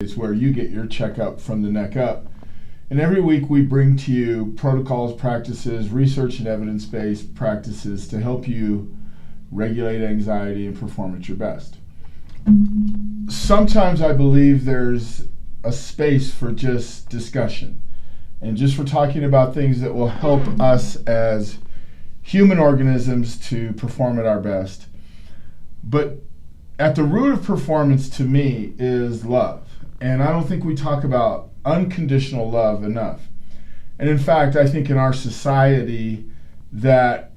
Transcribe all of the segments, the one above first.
is where you get your checkup from the neck up. And every week we bring to you protocols, practices, research and evidence-based practices to help you regulate anxiety and perform at your best. Sometimes I believe there's a space for just discussion and just for talking about things that will help us as human organisms to perform at our best. But at the root of performance to me is love. And I don't think we talk about unconditional love enough. And in fact, I think in our society that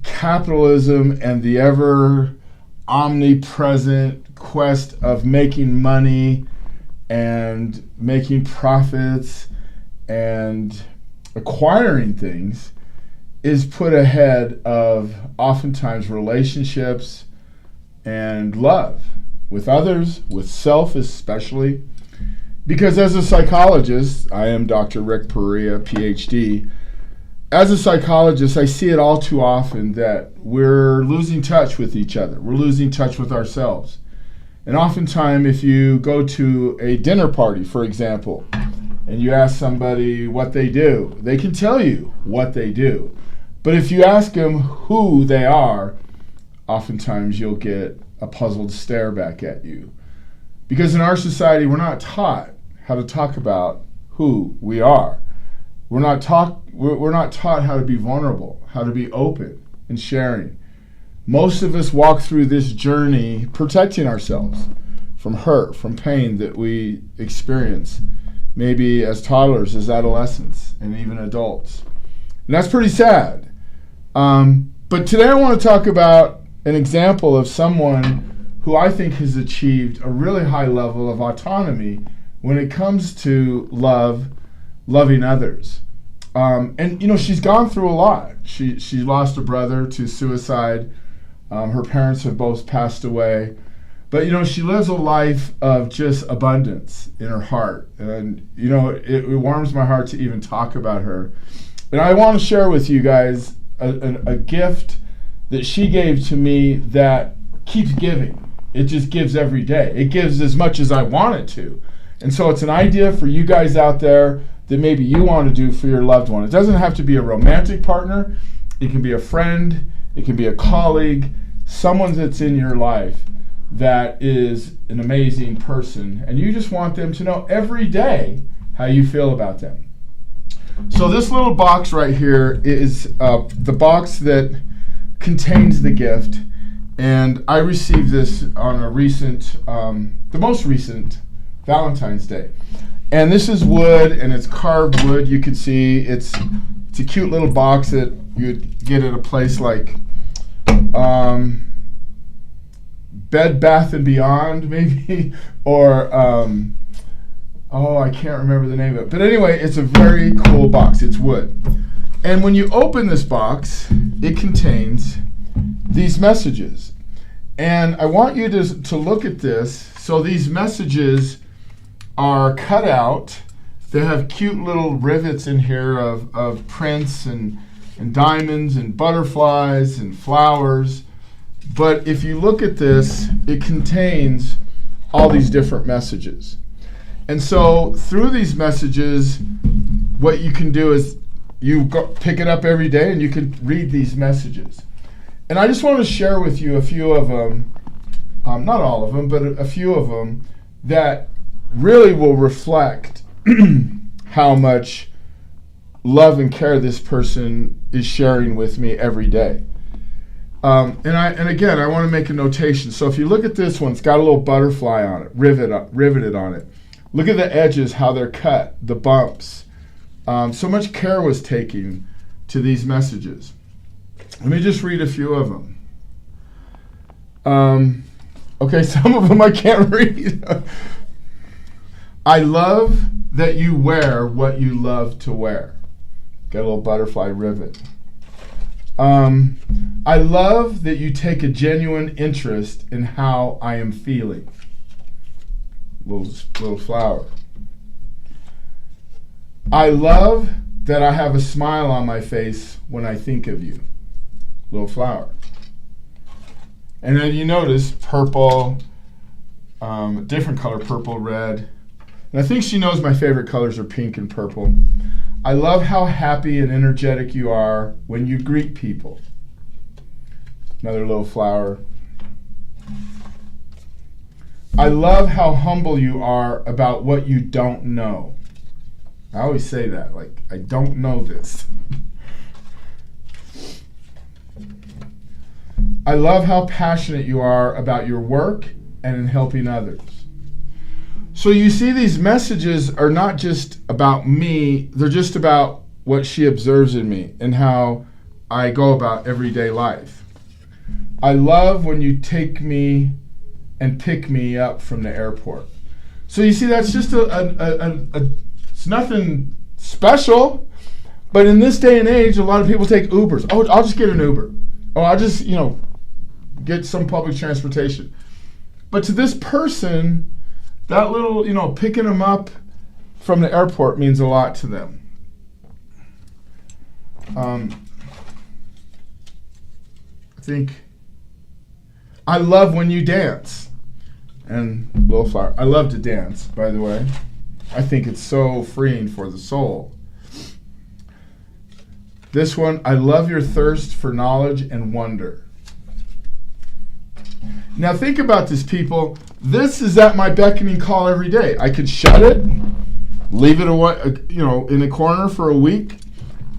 capitalism and the ever omnipresent quest of making money and making profits and acquiring things is put ahead of oftentimes relationships and love with others, with self especially. Because as a psychologist, I am Dr. Rick Perea, PhD. As a psychologist, I see it all too often that we're losing touch with each other. We're losing touch with ourselves. And oftentimes, if you go to a dinner party, for example, and you ask somebody what they do, they can tell you what they do. But if you ask them who they are, oftentimes you'll get a puzzled stare back at you. Because in our society, we're not taught how to talk about who we are. We're not taught how to be vulnerable, how to be open and sharing. Most of us walk through this journey protecting ourselves from hurt, from pain that we experience, maybe as toddlers, as adolescents, and even adults. And that's pretty sad. But today I want to talk about an example of someone who I think has achieved a really high level of autonomy when it comes to loving others. And you know, she's gone through a lot. She lost a brother to suicide. Her parents have both passed away. But you know, she lives a life of just abundance in her heart. And you know, it warms my heart to even talk about her. And I want to share with you guys a gift that she gave to me that keeps giving. It just gives every day. It gives as much as I want it to. And so it's an idea for you guys out there that maybe you want to do for your loved one. It doesn't have to be a romantic partner. It can be a friend. It can be a colleague. Someone that's in your life that is an amazing person. And you just want them to know every day how you feel about them. So this little box right here is the box that contains the gift. And I received this on a recent, the most recent Valentine's Day. And this is wood, and it's carved wood. You can see it's a cute little box that you'd get at a place like Bed Bath & Beyond, maybe, or I can't remember the name of it. But anyway, it's a very cool box. It's wood. And when you open this box, it contains these messages. And I want you to look at this. So these messages are cut out. They have cute little rivets in here of prints and diamonds and butterflies and flowers. But if you look at this, it contains all these different messages. And so through these messages, what you can do is pick it up every day and you can read these messages. And I just want to share with you a few of them, not all of them, but a few of them that really will reflect how much love and care this person is sharing with me every day. And again, I want to make a notation. So if you look at this one, it's got a little butterfly on it, riveted on it. Look at the edges, how they're cut, the bumps. So much care was taken to these messages. Let me just read a few of them. Okay, some of them I can't read. I love that you wear what you love to wear. Got a little butterfly rivet. I love that you take a genuine interest in how I am feeling. Little flower. I love that I have a smile on my face when I think of you. Little flower. And then you notice purple, different color, purple, red, And I think she knows my favorite colors are pink and purple. I love how happy and energetic you are when you greet people. Another little flower. I love how humble you are about what you don't know. I always say that, like, I don't know this. I love how passionate you are about your work and in helping others. So you see, these messages are not just about me, they're just about what she observes in me and how I go about everyday life. I love when you take me and pick me up from the airport. So you see, that's just it's nothing special, but in this day and age, a lot of people take Ubers. Oh, I'll just get an Uber. Oh, I'll just, get some public transportation. But to this person, that little, picking them up from the airport means a lot to them. I think I love when you dance. And little flower. I love to dance, by the way. I think it's so freeing for the soul. This one, I love your thirst for knowledge and wonder. Now think about this, people. This is at my beckoning call every day. I could shut it, leave it away, in a corner for a week,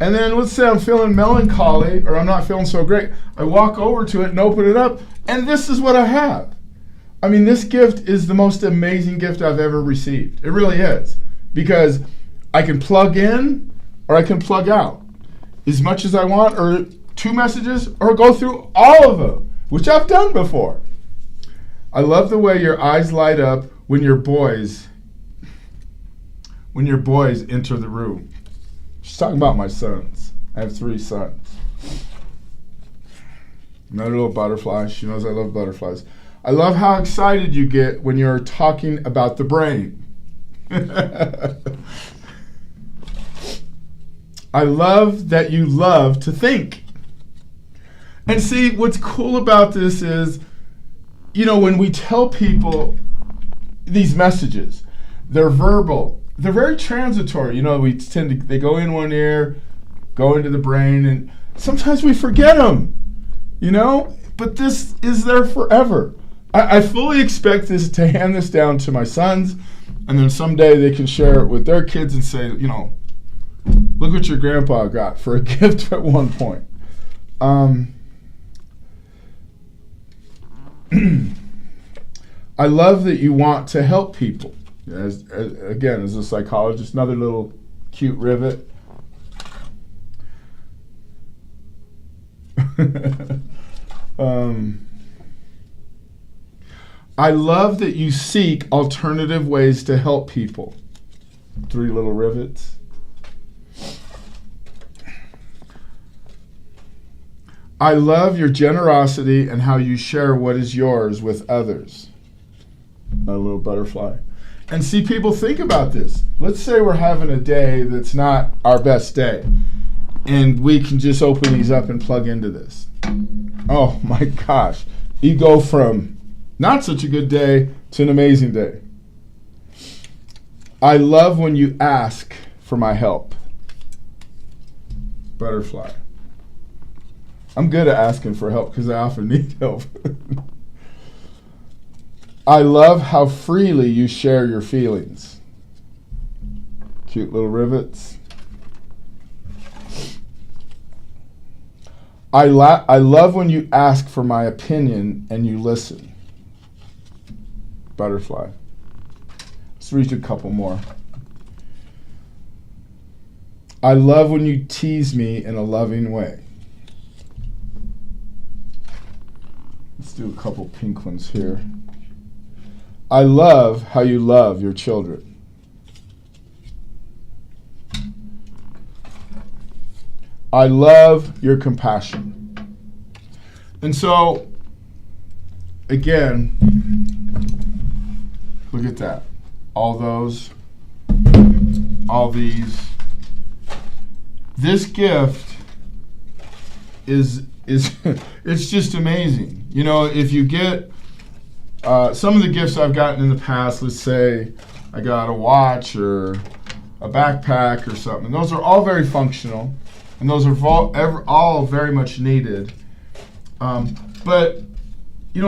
and then let's say I'm feeling melancholy or I'm not feeling so great. I walk over to it and open it up, and this is what I have. I mean, this gift is the most amazing gift I've ever received. It really is, because I can plug in or I can plug out as much as I want, or 2 messages, or go through all of them, which I've done before. I love the way your eyes light up when your boys enter the room. She's talking about my sons. I have 3 sons. Another little butterfly. She knows I love butterflies. I love how excited you get when you're talking about the brain. I love that you love to think. And see, what's cool about this is, when we tell people these messages, they're verbal. They're very transitory. They go in one ear, go into the brain, and sometimes we forget them, but this is there forever. I fully expect to hand this down to my sons, and then someday they can share it with their kids and say, look what your grandpa got for a gift at one point. I love that you want to help people. As a psychologist, another little cute rivet. I love that you seek alternative ways to help people. 3 little rivets. I love your generosity and how you share what is yours with others. A little butterfly. And see, people, think about this. Let's say we're having a day that's not our best day, and we can just open these up and plug into this. Oh my gosh. You go from not such a good day to an amazing day. I love when you ask for my help. Butterfly. I'm good at asking for help because I often need help. I love how freely you share your feelings. Cute little rivets. I love when you ask for my opinion and you listen. Butterfly. Let's read a couple more. I love when you tease me in a loving way. Let's do a couple pink ones here. I love how you love your children. I love your compassion. And so, again, look at that. All those, all these. This gift is it's just amazing. If you get some of the gifts I've gotten in the past, let's say I got a watch or a backpack or something. And those are all very functional, and those are all very much needed. But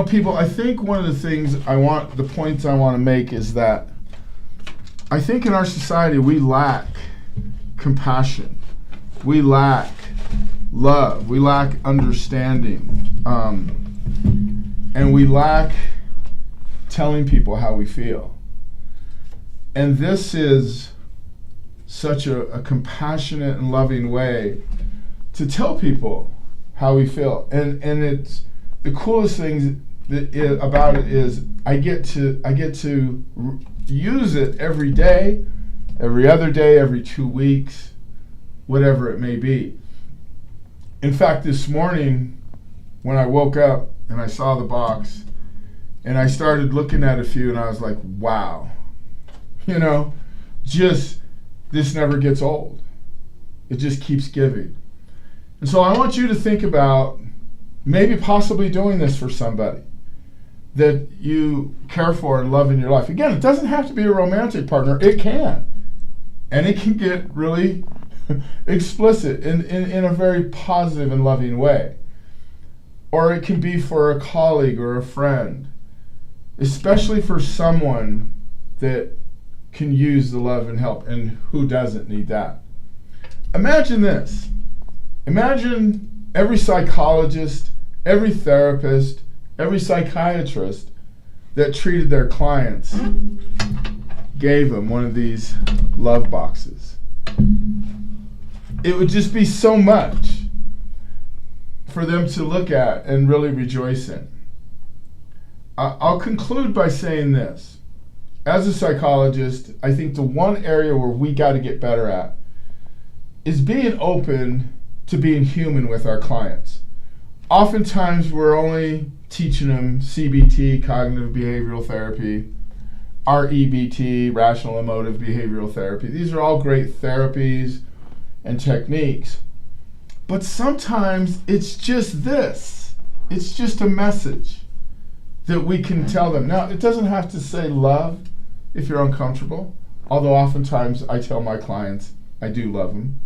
people, I think one of the points I want to make is that I think in our society we lack compassion, we lack love, we lack understanding, and we lack telling people how we feel. And this is such a compassionate and loving way to tell people how we feel. And it's the coolest thing about it is I get to use it every day, every other day, every 2 weeks, whatever it may be. In fact, this morning when I woke up and I saw the box and I started looking at a few and I was like, wow, just this never gets old. It just keeps giving. And so I want you to think about maybe possibly doing this for somebody that you care for and love in your life. Again, it doesn't have to be a romantic partner. It can. And it can get really explicit in a very positive and loving way. Or it can be for a colleague or a friend, especially for someone that can use the love and help, and who doesn't need that. Imagine this. Imagine every psychologist, every therapist, every psychiatrist that treated their clients gave them one of these love boxes. It would just be so much for them to look at and really rejoice in. I'll conclude by saying this. As a psychologist, I think the one area where we got to get better at is being open to being human with our clients. Oftentimes we're only teaching them CBT, cognitive behavioral therapy, REBT, rational emotive behavioral therapy. These are all great therapies and techniques. But sometimes it's just this. It's just a message that we can tell them. Now, it doesn't have to say love if you're uncomfortable, although oftentimes I tell my clients I do love them.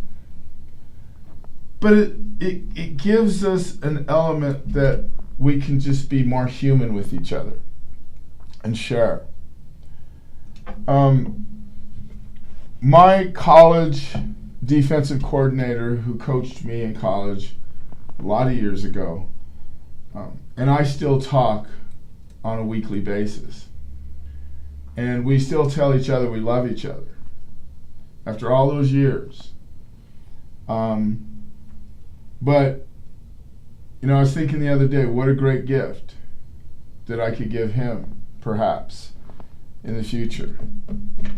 But it gives us an element that we can just be more human with each other and share. My college defensive coordinator who coached me in college a lot of years ago, and I still talk on a weekly basis. And we still tell each other we love each other after all those years. But, I was thinking the other day, what a great gift that I could give him, perhaps, in the future.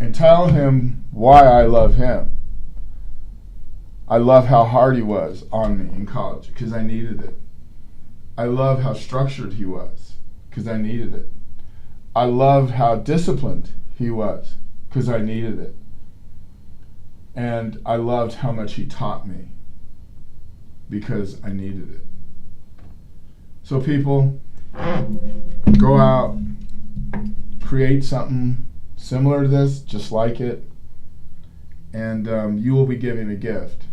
And tell him why I love him. I love how hard he was on me in college, because I needed it. I love how structured he was, because I needed it. I loved how disciplined he was, because I needed it. And I loved how much he taught me, because I needed it. So people, go out, create something similar to this, just like it, and you will be giving a gift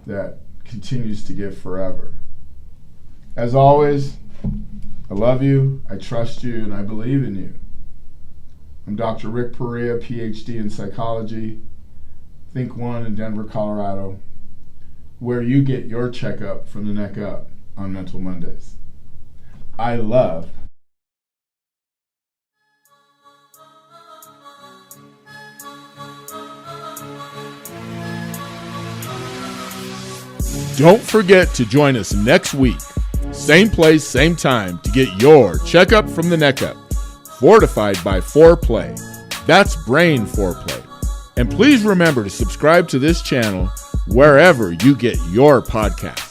that continues to give forever. As always, I love you, I trust you, and I believe in you. I'm Dr. Rick Perea, PhD in psychology, Think One in Denver, Colorado, where you get your checkup from the neck up on Mental Mondays. I love. Don't forget to join us next week, same place, same time, to get your checkup from the neck up, fortified by foreplay. That's brain foreplay. And please remember to subscribe to this channel wherever you get your podcasts.